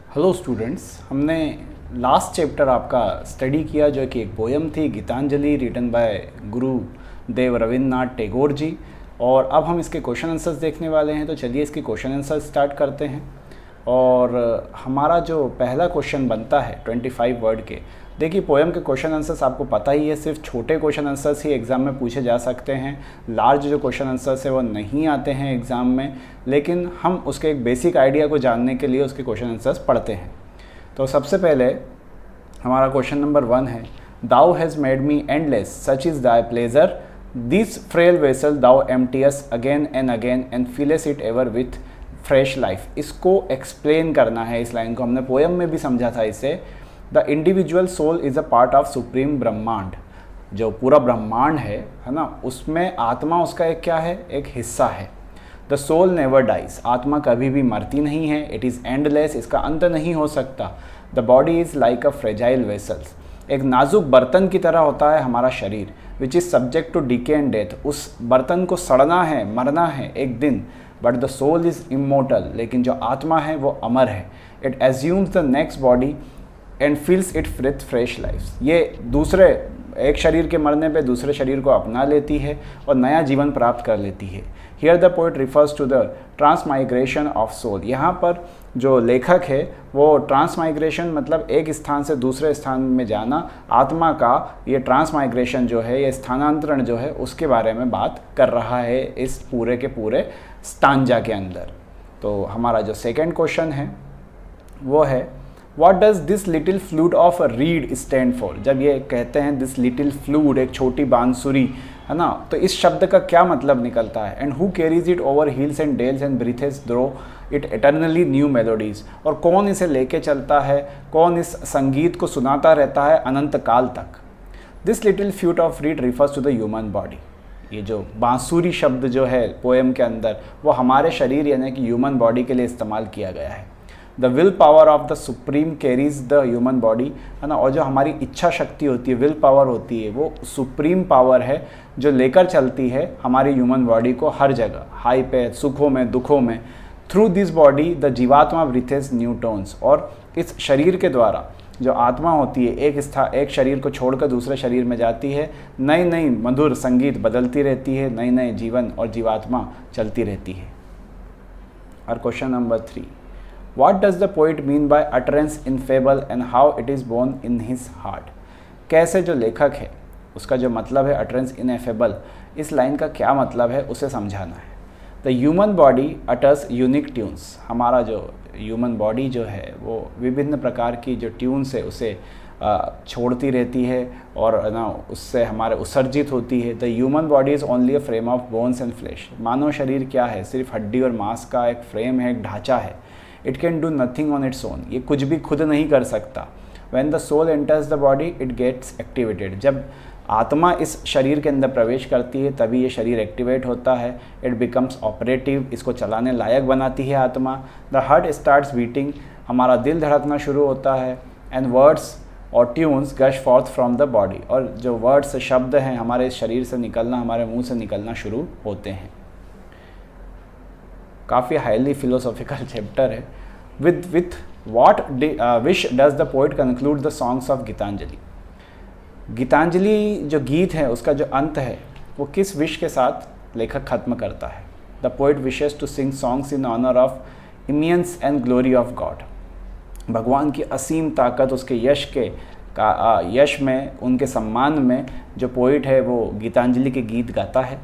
Hello students, हमने last chapter आपका study किया जो कि एक पोयम थी गीतांजलि रिटन बाय गुरुदेव रविन्द्रनाथ टैगोर जी। और अब हम इसके क्वेश्चन आंसर्स देखने वाले हैं। तो चलिए इसके क्वेश्चन आंसर स्टार्ट करते हैं। और हमारा जो पहला क्वेश्चन बनता है 25 वर्ड के, देखिए पोयम के क्वेश्चन आंसर्स आपको पता ही है, सिर्फ छोटे क्वेश्चन आंसर्स ही एग्ज़ाम में पूछे जा सकते हैं। लार्ज जो क्वेश्चन आंसर्स है वो नहीं आते हैं एग्ज़ाम में, लेकिन हम उसके एक बेसिक आइडिया को जानने के लिए उसके क्वेश्चन आंसर्स पढ़ते हैं। तो सबसे पहले हमारा क्वेश्चन नंबर 1 है, thou has made me endless such is thy pleasure, this frail vessel thou emptiest again and fillest it ever with fresh life. इसको एक्सप्लेन करना है। इस लाइन को हमने पोयम में भी समझा था इसे। The individual soul is a part of supreme ब्रह्मांड। जो पूरा ब्रह्मांड है ना, उसमें आत्मा उसका एक क्या है, एक हिस्सा है। द सोल नेवर डाइज, आत्मा कभी भी मरती नहीं है। इट इज़ एंडलेस, इसका अंत नहीं हो सकता। The body is like a fragile vessels, एक नाजुक बर्तन की तरह होता है हमारा शरीर। Which is subject to decay and death, उस बर्तन को सड़ना है, मरना है एक दिन। But the soul is immortal, लेकिन जो आत्मा है वो अमर है। It assumes the next body and fills it with fresh life, ये दूसरे एक शरीर के मरने पे दूसरे शरीर को अपना लेती है और नया जीवन प्राप्त कर लेती है। Here the poet refers to the transmigration of soul. यहाँ पर जो लेखक है वो ट्रांसमाइग्रेशन मतलब एक स्थान से दूसरे स्थान में जाना, आत्मा का ये ट्रांसमाइग्रेशन जो है, ये स्थानांतरण जो है, उसके बारे में बात कर रहा है इस पूरे के पूरे स्टांजा के अंदर। तो हमारा जो सेकेंड क्वेश्चन है वो है, What does this little flute of a reed stand for? जब ये कहते हैं this little flute, एक छोटी बांसुरी है ना, तो इस शब्द का क्या मतलब निकलता है? And who carries it over hills and dales and breathes through it eternally new melodies? और कौन इसे लेके चलता है, कौन इस संगीत को सुनाता रहता है अनंत काल तक? This little flute of reed refers to the human body. ये जो बांसुरी शब्द जो है पोएम के अंदर, वो हमारे शरीर यानी कि ह्यूमन बॉडी के लिए इस्तेमाल किया गया है। The will power of the supreme carries the human body, है ना। और जो हमारी इच्छा शक्ति होती है, विल पावर होती है, वो सुप्रीम पावर है जो लेकर चलती है हमारी ह्यूमन बॉडी को हर जगह, हाई पे, सुखों में, दुखों में। थ्रू दिस बॉडी द जीवात्मा ब्रीथेस न्यू टोन्स, और इस शरीर के द्वारा जो आत्मा होती है एक शरीर को छोड़कर दूसरे शरीर में जाती है, नई नई मधुर संगीत बदलती रहती है, नई नई जीवन और जीवात्मा चलती रहती है। और question number 3, What does the poet mean by utterance in fable and how it is born in his heart? कैसे जो लेखक है उसका जो मतलब है utterance in a fable, इस लाइन का क्या मतलब है उसे समझाना है। The human body utters unique tunes, हमारा जो ह्यूमन बॉडी जो है वो विभिन्न प्रकार की जो ट्यून्स है उसे छोड़ती रहती है और ना उससे हमारे उत्सर्जित होती है। The human body is only a frame of bones and flesh, मानव शरीर क्या है, सिर्फ हड्डी और मांस का एक फ्रेम है, एक ढांचा है। It can do nothing on its own, ये कुछ भी खुद नहीं कर सकता। When the soul enters the body it gets activated, जब आत्मा इस शरीर के अंदर प्रवेश करती है तभी ये शरीर एक्टिवेट होता है। इट बिकम्स ऑपरेटिव, इसको चलाने लायक बनाती है आत्मा। द हार्ट स्टार्ट्स बीटिंग, हमारा दिल धड़कना शुरू होता है। एंड वर्ड्स और tunes gush forth from the body, और जो वर्ड्स शब्द हैं हमारे शरीर से निकलना, हमारे मुंह से निकलना शुरू होते हैं। काफ़ी हाईली फिलोसॉफिकल चैप्टर है। With what wish does the poet conclude the songs of Gitanjali? Gitanjali जो गीत है उसका जो अंत है वो किस विश के साथ लेखक खत्म करता है? The poet wishes to sing songs in honour of eminence and glory of God, भगवान की असीम ताकत, उसके यश में, उनके सम्मान में जो पोइट है वो गीतांजलि के गीत गाता है।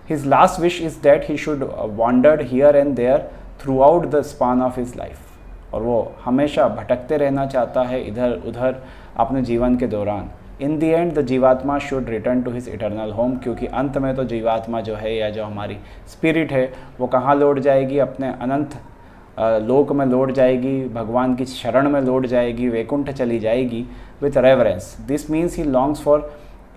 His last wish is that he should wandered here and there throughout the span of his life, और वो हमेशा भटकते रहना चाहता है इधर उधर अपने जीवन के दौरान। In the end the जीवात्मा should return to his eternal home, क्योंकि अंत में तो जीवात्मा जो है या जो हमारी स्पिरिट है वो कहाँ लौट जाएगी, अपने अनंत लोक में लौट जाएगी, भगवान की शरण में लौट जाएगी, वैकुंठ चली जाएगी। With reverence this means he longs for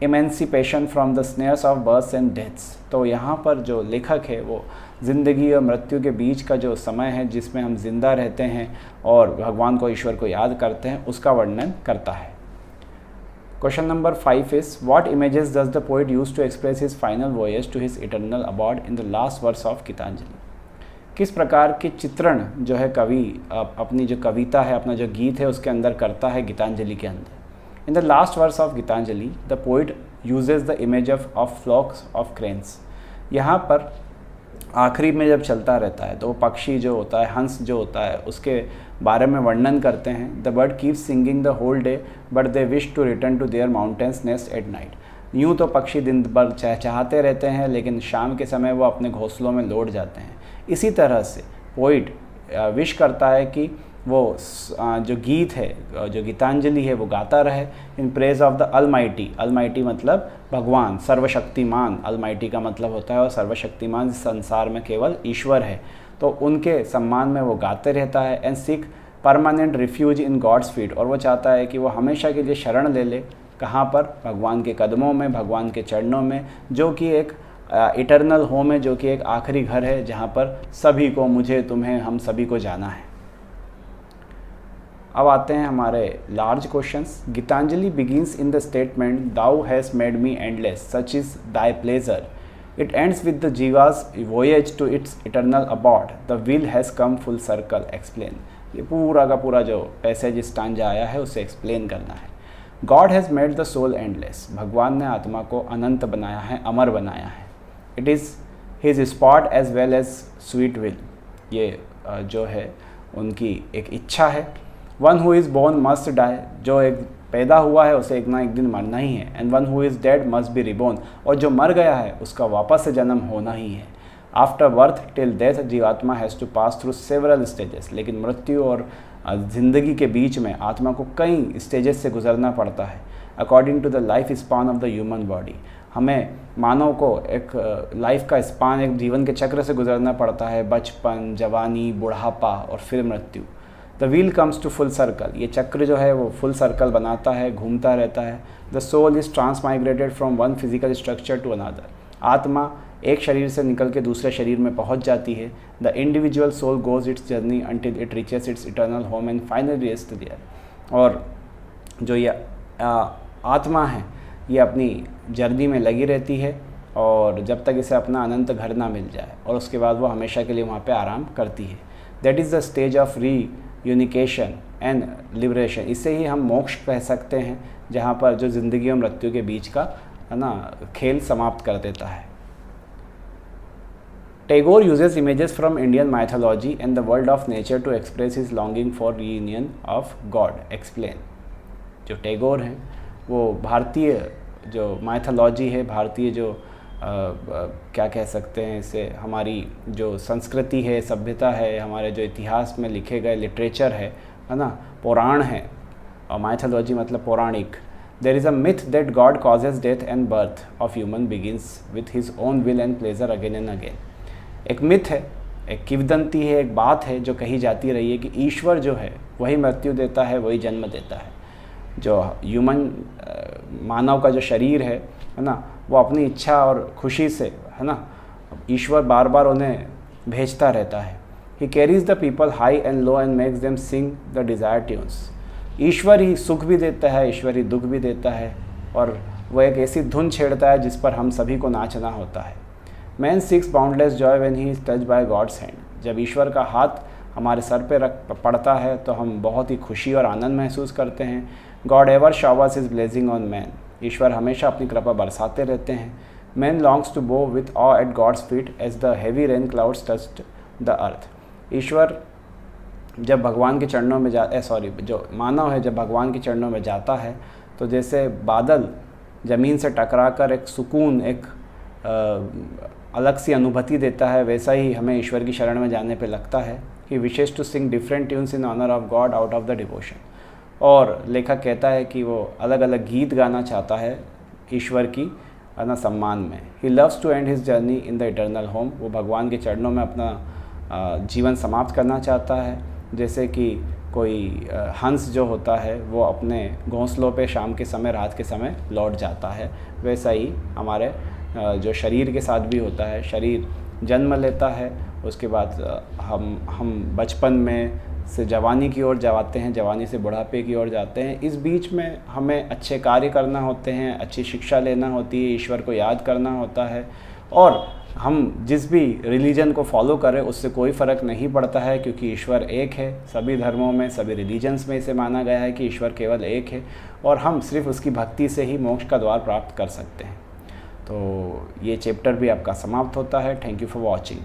emancipation from the snares of birth and deaths. तो यहाँ पर जो लेखक है वो ज़िंदगी और मृत्यु के बीच का जो समय है जिसमें हम जिंदा रहते हैं और भगवान को, ईश्वर को याद करते हैं, उसका वर्णन करता है। Question number 5 is, what images does the poet use to express his final voyage to his eternal abode in the last verse of Gitanjali? किस प्रकार के चित्रण जो है कवि अपनी जो कविता है, अपना जो गीत है उसके अंदर करता है गीतांजलि के अंदर। In the last verse of Gitanjali the poet uses the image of flocks of cranes. यहाँ पर आखिरी में जब चलता रहता है तो वो पक्षी जो होता है, हंस जो होता है, उसके बारे में वर्णन करते हैं। The bird keeps singing the whole day but they wish to return to their mountains nest at night. यूँ तो पक्षी दिन भर चहचहाते रहते हैं, लेकिन शाम के समय वो अपने घोंसलों में लौट जाते हैं। इसी तरह से पोइट विश करता है कि वो जो गीत है, जो गीतांजलि है, वो गाता रहे in praise of the Almighty. Almighty मतलब भगवान, सर्वशक्तिमान। अलमाइटी का मतलब होता है और सर्वशक्तिमान इस संसार में केवल ईश्वर है, तो उनके सम्मान में वो गाते रहता है। And seek permanent refuge in God's feet. और वो चाहता है कि वो हमेशा के लिए शरण ले ले, कहाँ पर? भगवान के कदमों में, भगवान के चरणों में, जो कि एक इटर्नल होम है, जो कि एक आखिरी घर है जहाँ पर सभी को, मुझे, तुम्हें, हम सभी को जाना है। अब आते हैं हमारे large questions. Gitanjali begins in the statement thou has made me endless such is thy pleasure. It ends with the jiva's voyage to its eternal abode the wheel has come full circle explain. ये पूरा का पूरा जो passage stanza आया है उसे explain करना है। God has made the soul endless. भगवान ने आत्मा को अनंत बनाया है, अमर बनाया है। It is his sport as well as sweet will. ये जो है उनकी एक इच्छा है। One who is born must die. जो एक पैदा हुआ है उसे एक ना एक दिन मरना ही है। And one who is dead must be reborn. और जो मर गया है उसका वापस से जन्म होना ही है। आफ्टर बर्थ टिल डेथ जीवात्मा has to pass through several stages. लेकिन मृत्यु और ज़िंदगी के बीच में आत्मा को कई स्टेजेस से गुजरना पड़ता है। According to the life span of the human body. हमें मानव को एक लाइफ का स्पान, एक जीवन के चक्र से गुजरना पड़ता है। बचपन, जवानी, बुढ़ापा और फिर मृत्यु। The wheel comes to full circle. ये चक्र जो है वो फुल सर्कल बनाता है, घूमता रहता है। The soul is transmigrated from one physical structure to another. आत्मा एक शरीर से निकल के दूसरे शरीर में पहुंच जाती है। The individual soul goes its journey until it reaches its eternal home and finally rest there. और जो ये आत्मा है ये अपनी जर्नी में लगी रहती है और जब तक इसे अपना अनंत घर ना मिल जाए, और उसके बाद वो हमेशा के लिए वहाँ पे आराम करती है। That is the stage of unification and liberation. इसे ही हम मोक्ष कह सकते हैं, जहाँ पर जो ज़िंदगी और मृत्यु के बीच का है ना खेल समाप्त कर देता है। Tagore uses images from Indian mythology and the world of nature to express his longing for reunion of God. Explain. जो टैगोर हैं वो भारतीय जो माइथोलॉजी है, भारतीय जो क्या कह सकते हैं इसे, हमारी जो संस्कृति है, सभ्यता है, हमारे जो इतिहास में लिखे गए लिटरेचर है ना, पुराण है। और माइथोलॉजी मतलब पौराणिक। There is a myth that God causes death and birth of human beings with his own will and pleasure again and again. एक मिथ है, एक किंवदंती है, एक बात है जो कही जाती रही है कि ईश्वर जो है वही मृत्यु देता है, वही जन्म देता है। जो ह्यूमन मानव का जो शरीर है ना, वो अपनी इच्छा और खुशी से है ना, ईश्वर बार बार उन्हें भेजता रहता है। He carries the people high and low and makes them sing the desire tunes. ईश्वर ही सुख भी देता है, ईश्वर ही दुख भी देता है, और वह एक ऐसी धुन छेड़ता है जिस पर हम सभी को नाचना होता है। Man seeks boundless joy when he is touched by God's hand. जब ईश्वर का हाथ हमारे सर पे पड़ता है तो हम बहुत ही खुशी और आनंद महसूस करते हैं। God ever showers is blessing on man. ईश्वर हमेशा अपनी कृपा बरसाते रहते हैं। Man longs to bow with awe at God's feet as the heavy rain clouds touched the earth. ईश्वर जब भगवान के चरणों में जो मानव है जब भगवान के चरणों में जाता है तो जैसे बादल ज़मीन से टकराकर एक सुकून, एक अलग सी अनुभूति देता है, वैसा ही हमें ईश्वर की शरण में जाने पे लगता है। He wishes to sing different tunes in honour of God out of the devotion. और लेखक कहता है कि वो अलग अलग गीत गाना चाहता है ईश्वर की सम्मान में। He loves to end his journey in the eternal home. वो भगवान के चरणों में अपना जीवन समाप्त करना चाहता है। जैसे कि कोई हंस जो होता है वो अपने घोंसलों पे शाम के समय, रात के समय लौट जाता है, वैसा ही हमारे जो शरीर के साथ भी होता है। शरीर जन्म लेता है, उसके बाद हम बचपन में से जवानी की ओर जाते हैं, जवानी से बुढ़ापे की ओर जाते हैं। इस बीच में हमें अच्छे कार्य करना होते हैं, अच्छी शिक्षा लेना होती है, ईश्वर को याद करना होता है, और हम जिस भी रिलीजन को फॉलो करें उससे कोई फ़र्क नहीं पड़ता है, क्योंकि ईश्वर एक है। सभी धर्मों में, सभी रिलीजन्स में इसे माना गया है कि ईश्वर केवल एक है और हम सिर्फ उसकी भक्ति से ही मोक्ष का द्वार प्राप्त कर सकते हैं। तो ये चैप्टर भी आपका समाप्त होता है। Thank you for watching.